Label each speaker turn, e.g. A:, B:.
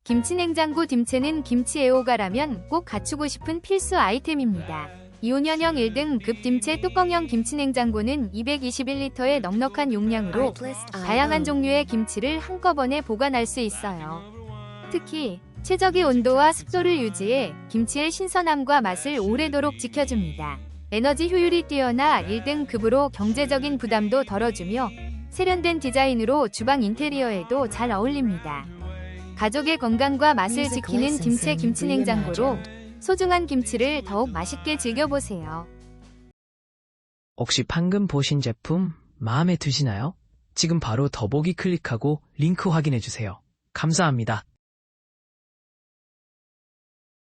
A: 김치냉장고 딤채는 김치 애호가라면 꼭 갖추고 싶은 필수 아이템입니다. 2호년형 1등급 딤채 뚜껑형 김치냉장고는 221리터의 넉넉한 용량으로 다양한 종류의 김치를 한꺼번에 보관할 수 있어요. 특히 최적의 온도와 습도를 유지해 김치의 신선함과 맛을 오래도록 지켜줍니다. 에너지 효율이 뛰어나 1등급으로 경제적인 부담도 덜어주며 세련된 디자인으로 주방 인테리어에도 잘 어울립니다. 가족의 건강과 맛을 지키는 딤채 김치냉장고로 소중한 김치를 더욱 맛있게 즐겨보세요.
B: 혹시 방금 보신 제품 마음에 드시나요? 지금 바로 더보기 클릭하고 링크 확인해주세요. 감사합니다.